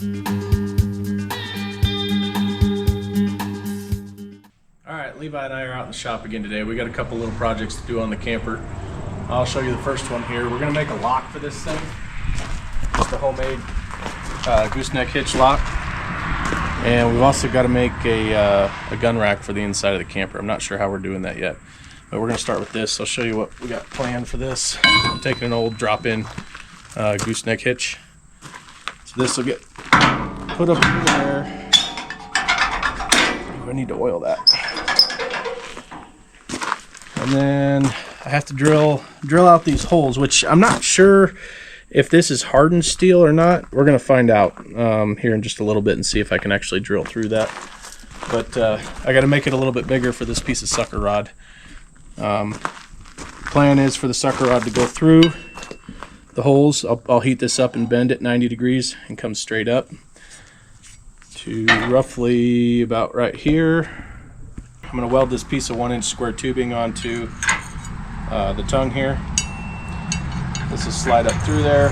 Alright, Levi and I are out in the shop again today. We got a couple little projects to do on the camper. I'll show you the first one here. We're going to make a lock for this thing. Just a homemade gooseneck hitch lock. And we've also got to make a gun rack for the inside of the camper. I'm not sure how we're doing that yet. But we're going to start with this. I'll show you what we got planned for this. I'm taking an old drop-in gooseneck hitch. So this will get put up in there. I need to oil that. And then I have to drill out these holes, which I'm not sure if this is hardened steel or not. We're going to find out here in just a little bit and see if I can actually drill through that. But I got to make it a little bit bigger for this piece of sucker rod. Plan is for the sucker rod to go through the holes. I'll heat this up and bend it 90 degrees and come straight up to roughly about right here. I'm going to weld this piece of 1-inch square tubing onto the tongue here. This will slide up through there.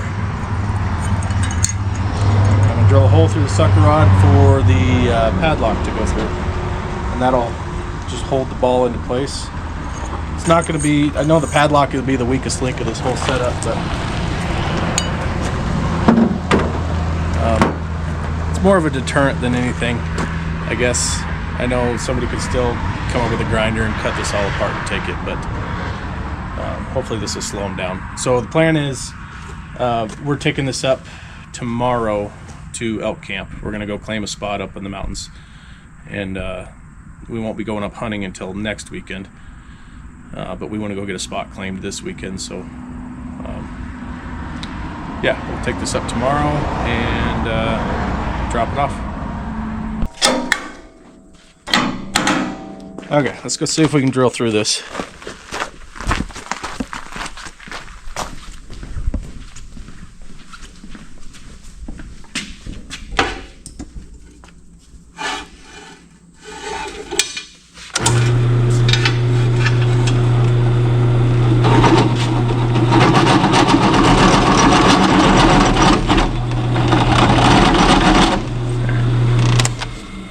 I'm going to drill a hole through the sucker rod for the padlock to go through, and that'll just hold the ball into place. It's not going to be, I know the padlock will be the weakest link of this whole setup, but it's more of a deterrent than anything, I guess. I know somebody could still come up with a grinder and cut this all apart and take it, but hopefully this will slow them down. So the plan is we're taking this up tomorrow to Elk Camp. We're going to go claim a spot up in the mountains, and we won't be going up hunting until next weekend. But we want to go get a spot claimed this weekend, so yeah, we'll take this up tomorrow and drop it off. Okay, let's go see if we can drill through this.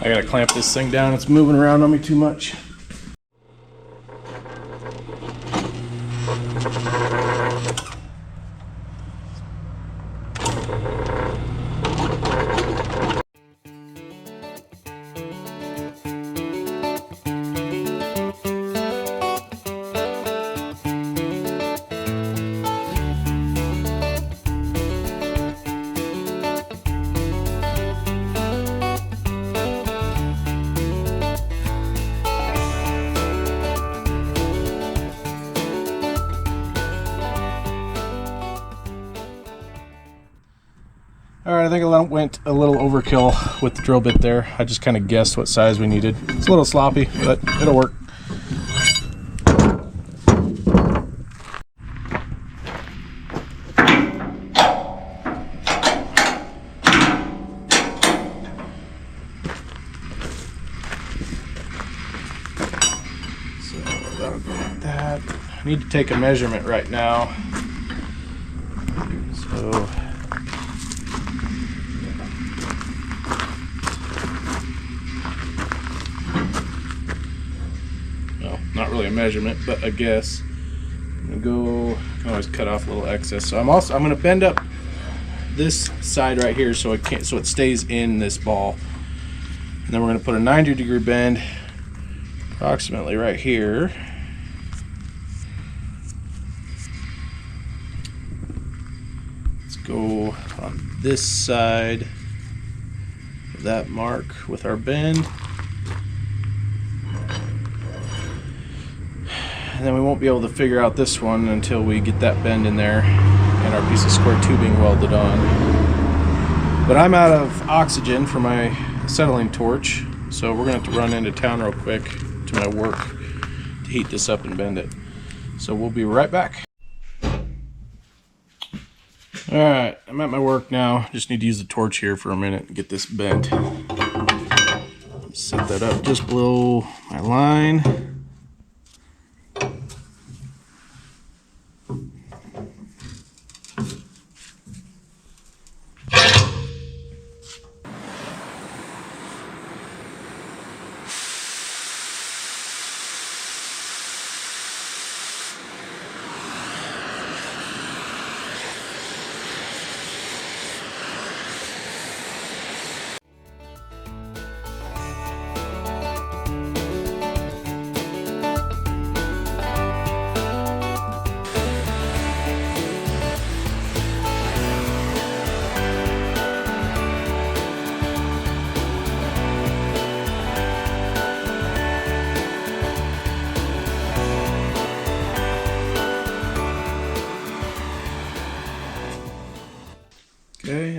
I gotta clamp this thing down, it's moving around on me too much. Alright, I think I went a little overkill with the drill bit there. I just kind of guessed what size we needed. It's a little sloppy, but it'll work. So that'll go like that. I need to take a measurement right now. So not really a measurement, but I guess I'm gonna go. I can always cut off a little excess. So I'm gonna bend up this side right here so it stays in this ball, and then we're gonna put a 90-degree bend approximately right here. Let's go on this side of that mark with our bend. And then we won't be able to figure out this one until we get that bend in there and our piece of square tubing welded on. But I'm out of oxygen for my acetylene torch, so we're going to have to run into town real quick to my work to heat this up and bend it. So we'll be right back. Alright, I'm at my work now. Just need to use the torch here for a minute and get this bent. Set that up just below my line.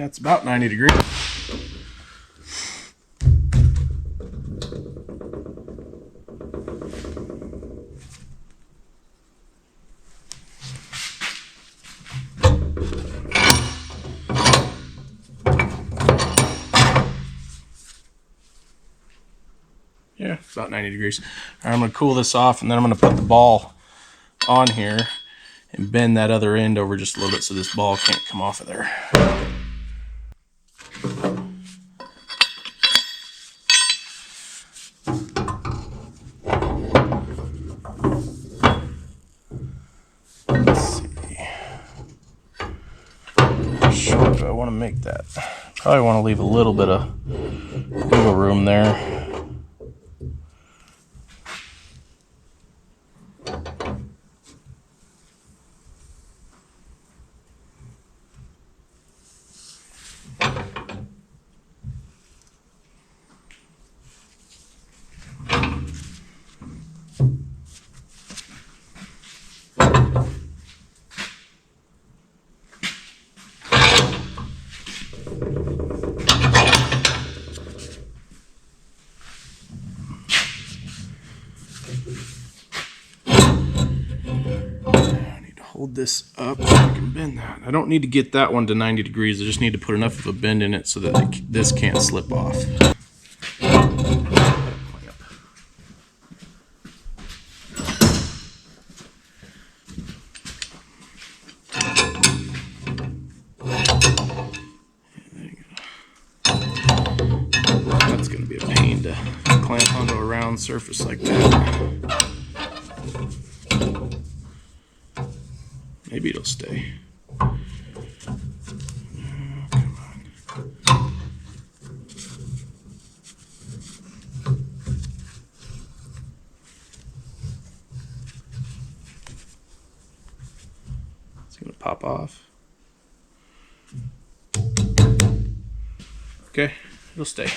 Yeah, it's about 90 degrees. Yeah, about 90 degrees. All right, I'm going to cool this off, and then I'm going to put the ball on here and bend that other end over just a little bit so this ball can't come off of there. Let's see. How short do I want to make that? Probably want to leave a little bit of wiggle room there. Hold this up so I can bend that. I don't need to get that one to 90 degrees. I just need to put enough of a bend in it so that this can't slip off. That's going to be a pain to clamp onto a round surface like that. Maybe it'll stay. Come on. It's gonna pop off. Okay, it'll stay.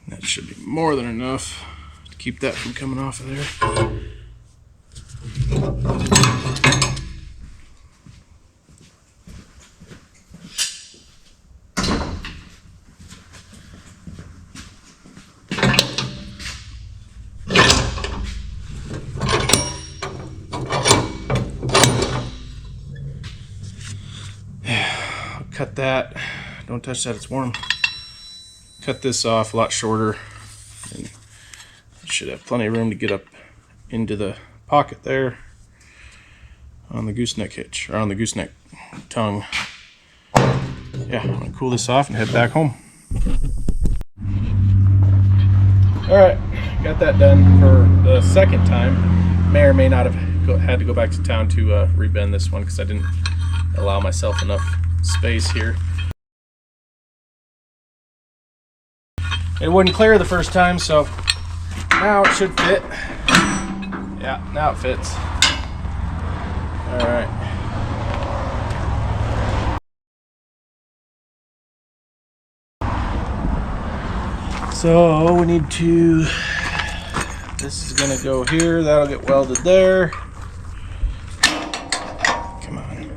That should be more than enough to keep that from coming off of there. I'll cut that. Don't touch that, it's warm. Cut this off a lot shorter, and it should have plenty of room to get up into the pocket there on the gooseneck hitch, or on the gooseneck tongue. Yeah, I'm gonna cool this off and head back home. All right, got that done for the second time. May or may not have had to go back to town to rebend this one because I didn't allow myself enough space here. It wouldn't clear the first time, so now it should fit. Yeah, now it fits. All right. So we need to, this is gonna go here, that'll get welded there. Come on.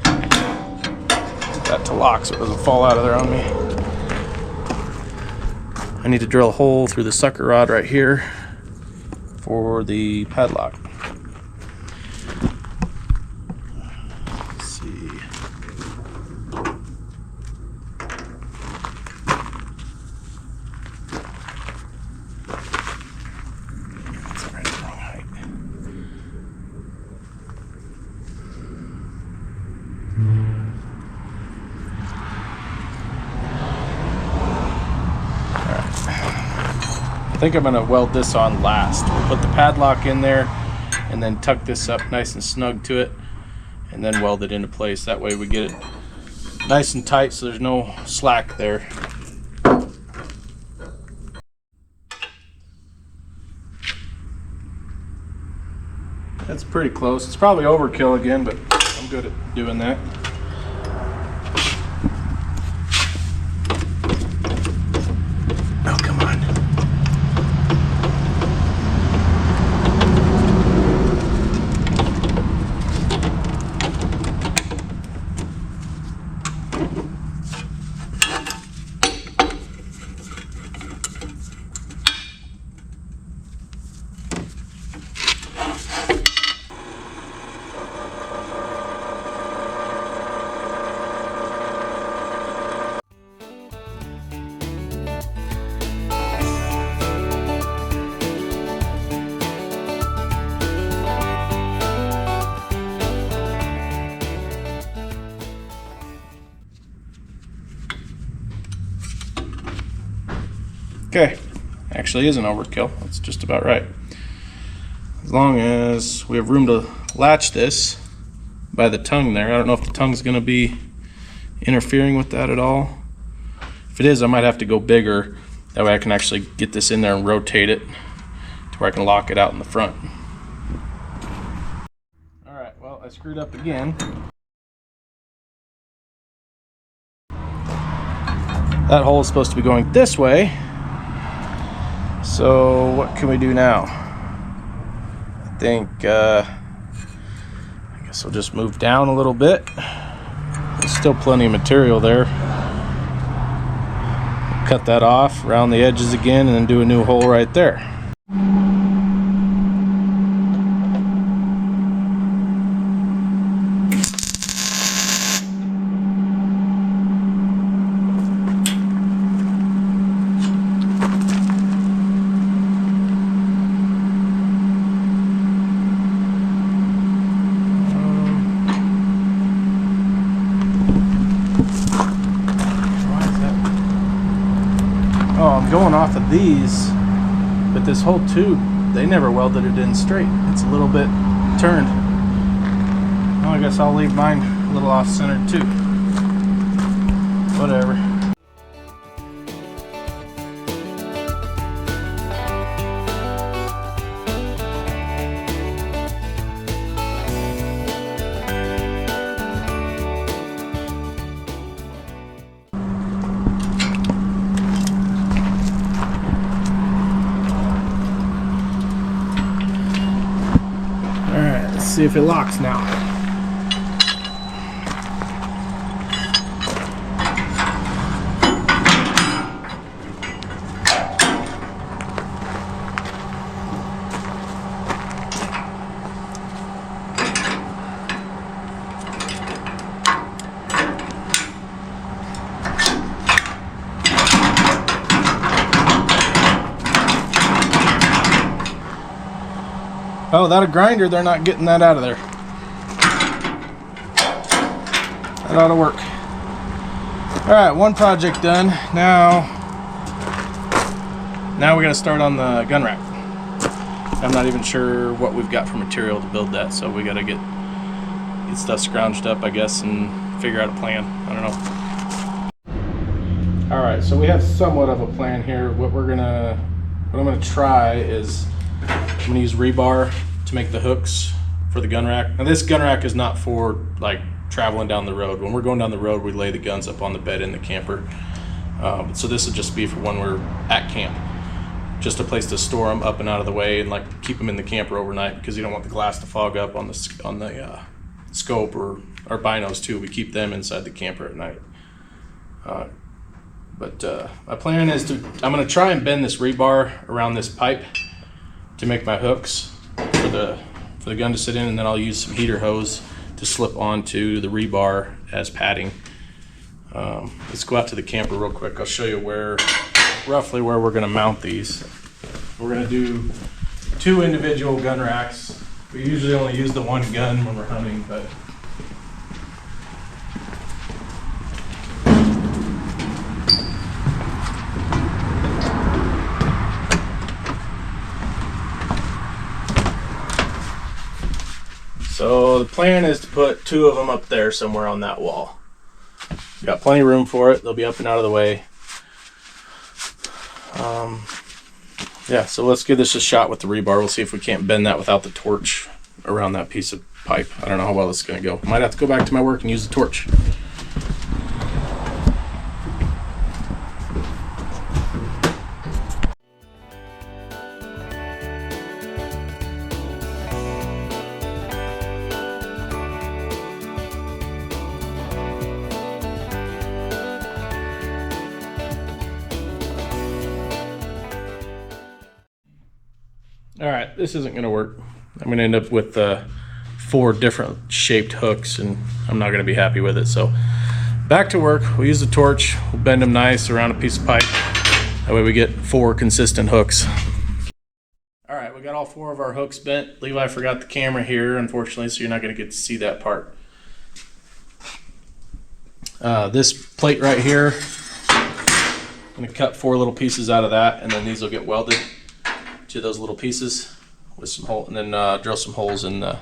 Get that to lock so it doesn't fall out of there on me. I need to drill a hole through the sucker rod right here for the padlock. Let's see. That's right, wrong height. I think I'm going to weld this on last. We'll put the padlock in there and then tuck this up nice and snug to it and then weld it into place. That way we get it nice and tight so there's no slack there. That's pretty close. It's probably overkill again, but I'm good at doing that. Oh, come on. Okay, actually isn't overkill. That's just about right. As long as we have room to latch this by the tongue there. I don't know if the tongue's going to be interfering with that at all. If it is, I might have to go bigger. That way I can actually get this in there and rotate it to where I can lock it out in the front. Alright, well, I screwed up again. That hole is supposed to be going this way. So what can we do now? I think I guess I'll just move down a little bit. There's still plenty of material there. Cut that off around the edges again and then do a new hole right there. Oh, I'm going off of these, but this whole tube, they never welded it in straight. It's a little bit turned. Well, I guess I'll leave mine a little off-centered too. Whatever. See if it locks now. Oh, without a grinder, they're not getting that out of there. That ought to work. All right, one project done. Now we got to start on the gun rack. I'm not even sure what we've got for material to build that, so we got to get stuff scrounged up, I guess, and figure out a plan. I don't know. All right, so we have somewhat of a plan here. What I'm gonna try is I'm gonna use rebar to make the hooks for the gun rack. Now this gun rack is not for like traveling down the road. When we're going down the road, we lay the guns up on the bed in the camper. So this would just be for when we're at camp. Just a place to store them up and out of the way and like keep them in the camper overnight because you don't want the glass to fog up on the scope or our binos too. We keep them inside the camper at night. But my plan is I'm gonna try and bend this rebar around this pipe to make my hooks for the gun to sit in, and then I'll use some heater hose to slip onto the rebar as padding. Let's go out to the camper real quick. I'll show you roughly where we're gonna mount these. We're gonna do 2 individual gun racks. We usually only use the one gun when we're hunting, but so the plan is to put 2 of them up there somewhere on that wall. Got plenty of room for it. They'll be up and out of the way. Yeah, so let's give this a shot with the rebar. We'll see if we can't bend that without the torch around that piece of pipe. I don't know how well this is going to go. Might have to go back to my work and use the torch. All right, this isn't going to work. I'm going to end up with 4 different shaped hooks, and I'm not going to be happy with it. So back to work. We'll use the torch. We'll bend them nice around a piece of pipe. That way we get 4 consistent hooks. All right, we got all 4 of our hooks bent. Levi forgot the camera here, unfortunately, so you're not going to get to see that part. This plate right here, I'm going to cut 4 little pieces out of that, and then these will get welded to those little pieces with some hole, and then drill some holes in the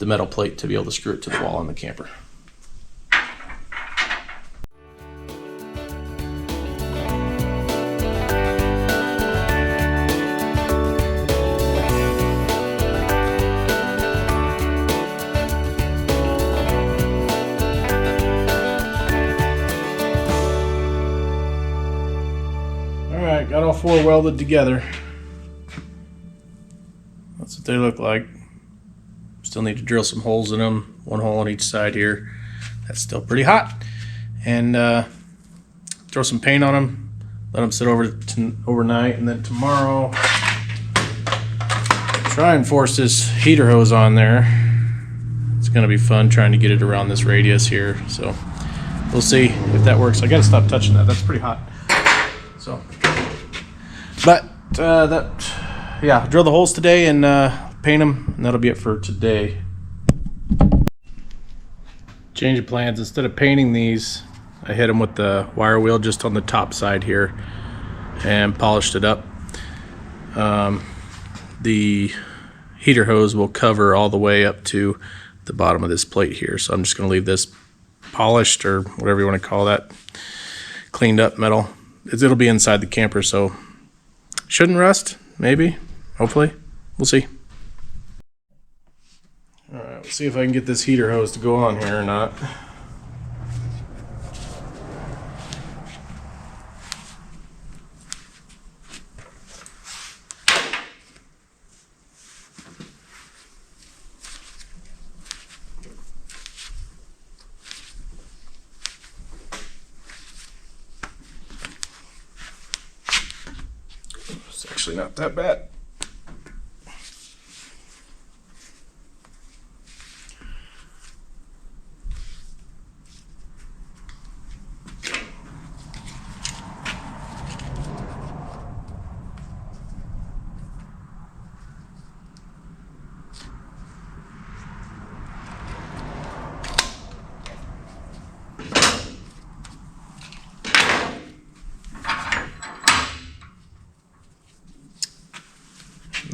metal plate to be able to screw it to the wall on the camper. Alright, got all 4 welded together. That's what they look like. Still need to drill some holes in them. 1 hole on each side here. That's still pretty hot. And throw some paint on them. Let them sit overnight. And then tomorrow, try and force this heater hose on there. It's going to be fun trying to get it around this radius here. So we'll see if that works. I got to stop touching that. That's pretty hot. So, but yeah, drill the holes today and paint them, and that'll be it for today. Change of plans. Instead of painting these, I hit them with the wire wheel just on the top side here and polished it up. The heater hose will cover all the way up to the bottom of this plate here, so I'm just going to leave this polished, or whatever you want to call that, cleaned up metal. It'll be inside the camper, so shouldn't rust, maybe, hopefully. We'll see. All right, let's see if I can get this heater hose to go on here or not. It's actually not that bad.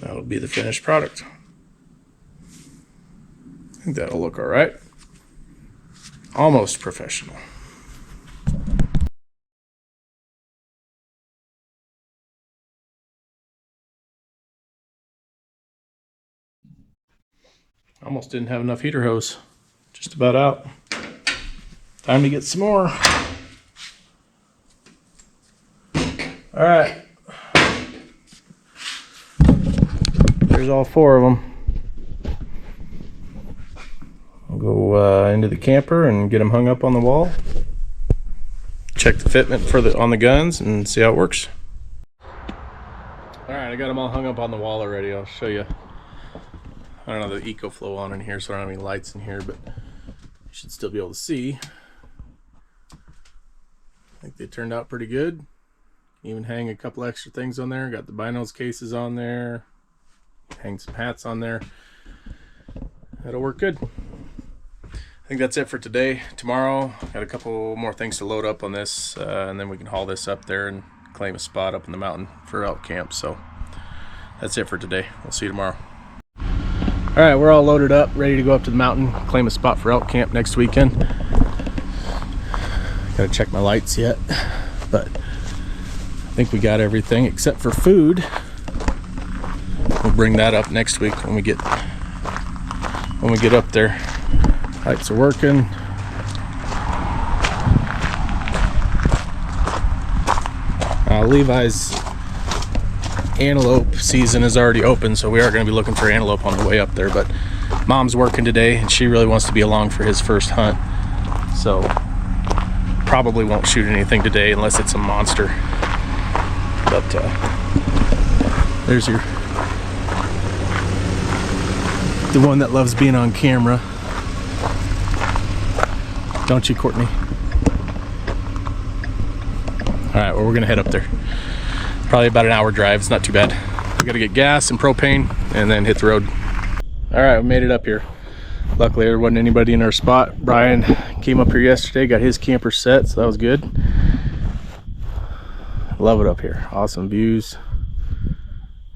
That'll be the finished product. I think that'll look all right. Almost professional. Almost didn't have enough heater hose. Just about out. Time to get some more. All right. There's all 4 of them. I'll go into the camper and get them hung up on the wall. Check the fitment on the guns and see how it works. All right, I got them all hung up on the wall already. I'll show you. I don't know the EcoFlow on in here, so I don't have any lights in here, but you should still be able to see. I think they turned out pretty good. Even hang a couple extra things on there. Got the binos cases on there. Hang some hats on there. That'll work good. I think that's it for today. Tomorrow, got a couple more things to load up on this, and then we can haul this up there and claim a spot up in the mountain for Elk Camp. So that's it for today. We'll see you tomorrow. All right, we're all loaded up, ready to go up to the mountain, claim a spot for Elk Camp next weekend. Gotta check my lights yet, but I think we got everything except for food. We'll bring that up next week when we get up there. Lights are working. Levi's antelope season is already open, so we are going to be looking for antelope on the way up there, but Mom's working today and she really wants to be along for his first hunt, so probably won't shoot anything today unless it's a monster. But there's the one that loves being on camera, don't you, Courtney? All right, well, we're gonna head up there. Probably about an hour drive. It's not too bad. We gotta get gas and propane and then hit the road. All right, we made it up here. Luckily, there wasn't anybody in our spot. Brian came up here yesterday, got his camper set, so that was good. Love it up here. Awesome views.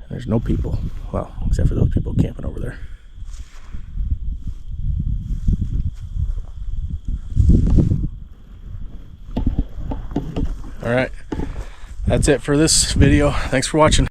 There's no people. Well, except for those people camping over there. All right, that's it for this video. Thanks for watching.